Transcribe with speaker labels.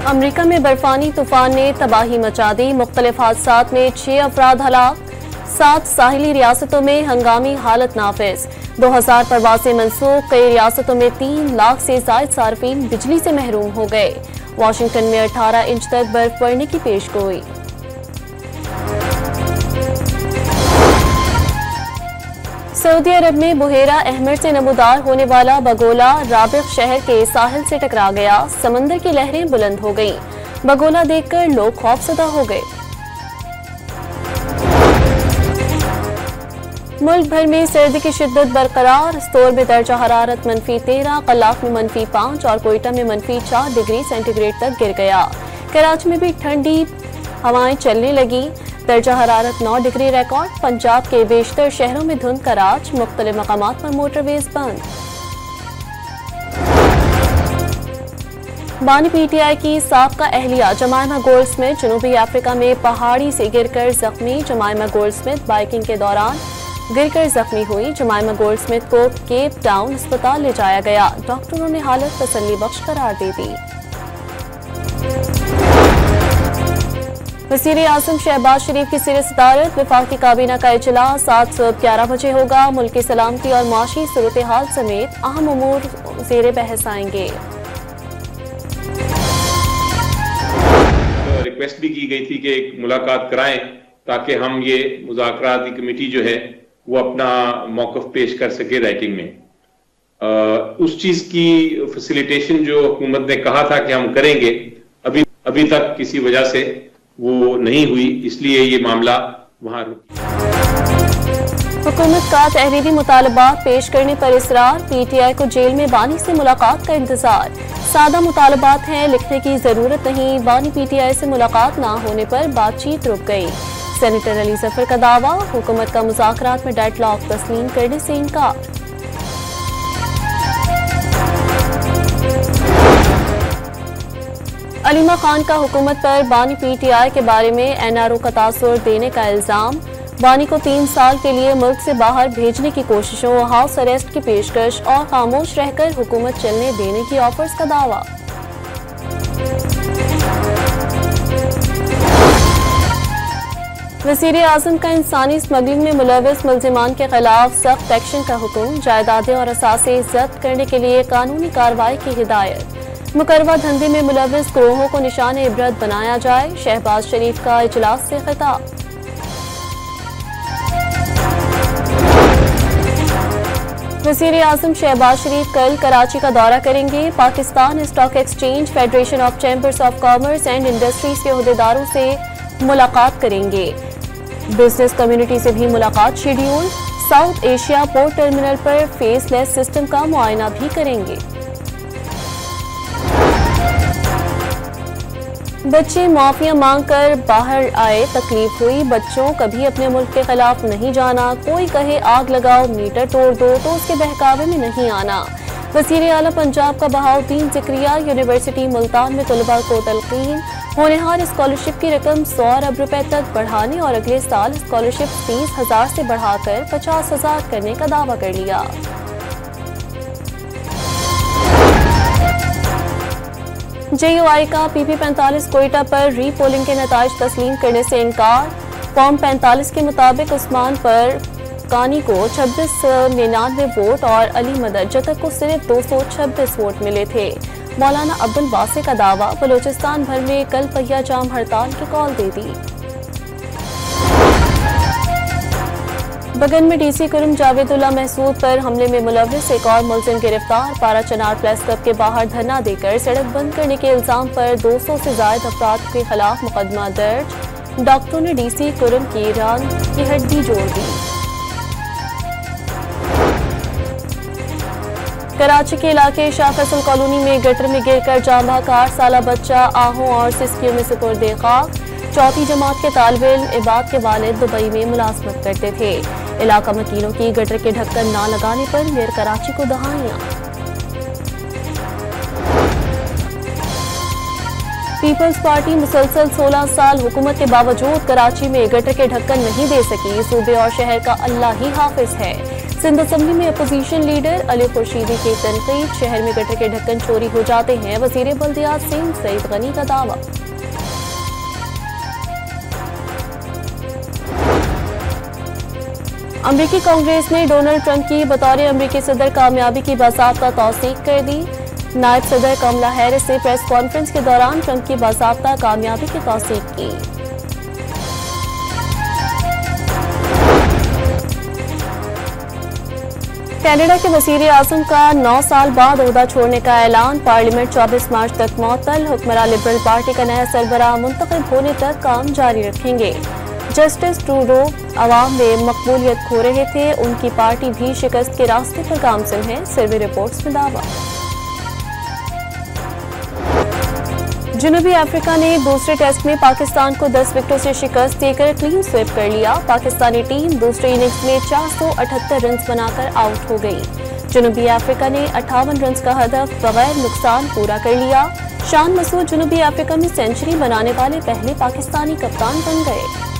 Speaker 1: अमरीका में बर्फानी तूफान ने तबाही मचा दी। मुख्तलिफ हादसात में 6 अफराद हलाक। 7 साहिली रियासतों में हंगामी हालत नाफिज। 2000 परवासें मनसूख। कई रियासतों में 3 लाख से जायद सार्फिन बिजली से महरूम हो गए। वाशिंगटन में 18 इंच तक बर्फ पड़ने की पेशगोई। सऊदी अरब में बुहेरा अहमर से नमूदार होने वाला बगोला राबिग शहर के साहिल से टकरा गया। समंदर की लहरें बुलंद हो गईं। बगोला देखकर लोग खौफजदा हो गए। मुल्क भर में सर्दी की शिद्दत बरकरार। स्तोर में दर्जा हरारत -13, कलाफ में -5 और कोयटा में -4 डिग्री सेंटीग्रेड तक गिर गया। कराची में भी ठंडी हवाएं चलने लगी। दर्जा हरारत 9 डिग्री रिकॉर्ड। पंजाब के बेशतर शहरों में धुंध का राज। मुख्तलिफ मकामात पर मोटरवेज बंद। बानी पीटीआई की साबका अहलिया जमायमा गोल्डस्मिथ जनूबी अफ्रीका में पहाड़ी से गिरकर जख्मी। जमायमा गोल्डस्मिथ बाइकिंग के दौरान गिरकर जख्मी हुई। जमायमा गोल्डस्मिथ को केप टाउन अस्पताल ले जाया गया। डॉक्टरों ने हालत तसल्ली बख्श करार दे दी। वज़ीर-ए-आज़म शहबाज शरीफ की सिर सदारत। वफाकी काबीना का इजलास आज सुबह 11 बजे होगा। मुल्क की सलामती और माशी सूरत हाल समेत अहम उमूर ज़ेर बहस आएंगे।
Speaker 2: रिक्वेस्ट भी की गई थी कि एक मुलाकात कराएं ताकि हम ये मुज़ाकराती कमेटी जो है वो अपना मौक़िफ़ पेश कर सके राइटिंग में। उस चीज की फैसिलिटेशन जो हुकूमत ने कहा था कि हम करेंगे, अभी तक किसी वजह से वो नहीं हुई, इसलिए ये मामला वहां रुक।
Speaker 1: हुकूमत का तहरीरी मुतालबात पेश करने पर इसरार। पीटीआई को जेल में बानी से मुलाकात का इंतजार। सादा मुतालबात हैं, लिखने की जरूरत नहीं। बानी पीटीआई से मुलाकात ना होने पर बातचीत रुक गई। सेनेटर अली जफर का दावा। हुकूमत का मुज़ाकरात में डेडलॉक तस्लीम करने से इनकार। अलीमा खान का हुकूमत पर बानी पीटीआई के बारे में एनआरओ का तासुर देने का इल्जाम। बानी को 3 साल के लिए मुल्क से बाहर भेजने की कोशिशों, हाउस अरेस्ट की पेशकश और खामोश रहकर हुकूमत चलने देने की ऑफर्स का दावा। वज़ीर-ए-आज़म का इंसानी स्मगलिंग में मुलविस मुल्जिमान के खिलाफ सख्त एक्शन का हुक्म। जायदादें और असासे जब्त करने के लिए कानूनी कार्रवाई की हिदायत। मुकर्रवा धंधे में मुलविस गिरोहों को निशान इबरत बनाया जाए। शहबाज शरीफ का इजलास से खिताब। वज़ीर-ए-आज़म शहबाज शरीफ कल कराची का दौरा करेंगे। Pakistan stock exchange, federation of chambers of commerce and industries के अहदेदारों से मुलाकात करेंगे। बिजनेस कम्युनिटी से भी मुलाकात schedule. South Asia port terminal पर फेसलेस सिस्टम का मुआयना भी करेंगे। बच्चे माफिया मांगकर बाहर आए, तकलीफ हुई। बच्चों कभी अपने मुल्क के खिलाफ नहीं जाना। कोई कहे आग लगाओ, मीटर तोड़ दो तो उसके बहकावे में नहीं आना। वज़ीर आला पंजाब का बहाउद्दीन ज़िक्रिया। यूनिवर्सिटी मुल्तान में तलबा को तलकीन। होनहार स्कॉलरशिप की रकम 100 अरब रुपए तक बढ़ाने और अगले साल स्कॉलरशिप 30,000 से बढ़ाकर 50,000 करने का दावा कर लिया। JUI का PP45 कोयटा पर रीपोलिंग के नताइज तस्लीम करने से इनकार। फॉर्म 45 के मुताबिक उस्मान पर कानी को 2699 वोट और अली मदद जतक को सिर्फ 226 वोट मिले थे। मौलाना अब्दुल वासे का दावा। बलोचिस्तान भर में कल पहिया जाम हड़ताल की कॉल दे दी। बगन में DC कुरम जावेदुल्ला महसूद पर हमले में मुलविस एक और मुलजिम गिरफ्तार। पारा चनार प्रेस क्लब के बाहर धरना देकर सड़क बंद करने के इल्जाम पर 200 से ज्यादा अफराद के खिलाफ मुकदमा दर्ज। डॉक्टरों ने DC कुरम की रान की हड्डी जोड़ दी। कराची के इलाके शाह फैसल कॉलोनी में गटर में गिरकर जाँ बहक 8 साला बच्चा आहू और सिस्कियों में सुपुर्द खाक। 4वीं जमात के तालिब इल्म इबाद के वालिद दुबई में मुलाजमत करते थे। इलाका मकीनों की गटर के ढक्कन ना लगाने पर मेयर कराची को दहाइयां। पीपल्स पार्टी मुसलसल 16 साल हुकूमत के बावजूद कराची में गटर के ढक्कन नहीं दे सकी। सूबे और शहर का अल्लाह ही हाफिज है। सिंध असम्बली में अपोजिशन लीडर अली खुर्शीदी की तनकीद, शहर में गटर के ढक्कन चोरी हो जाते हैं, वजीर बल्दियात सिंध सईद गनी का दावा। अमरीकी कांग्रेस ने डोनाल्ड ट्रंप की बतौर अमरीकी सदर कामयाबी की बाज़ाब्ता तौसीक कर दी। नायब सदर कमला हैरिस ने प्रेस कॉन्फ्रेंस के दौरान ट्रंप की बाज़ाब्ता कामयाबी की तौसीक की। कनाडा के वज़ीर आज़म का 9 साल बाद ओहदा छोड़ने का ऐलान, पार्लियामेंट 24 मार्च तक मुअत्तल, हुक्मरान लिबरल पार्टी का नया सरबराह मुंतखब होने तक काम जारी रखेंगे। जस्टिस ट्रूडो अवाम में मकबूलियत खो रहे थे, उनकी पार्टी भी शिकस्त के रास्ते पर गामज़िन है, सर्वे रिपोर्ट्स में दावा। जनूबी अफ्रीका ने दूसरे टेस्ट में पाकिस्तान को 10 विकेटों से शिकस्त देकर क्लीन स्वीप कर लिया। पाकिस्तानी टीम दूसरे इनिंग्स में 478 रन बनाकर आउट हो गई। जनूबी अफ्रीका ने 58 रन का हदफ बगैर नुकसान पूरा कर लिया। शान मसूद जनूबी अफ्रीका में सेंचुरी बनाने वाले पहले पाकिस्तानी कप्तान बन गए।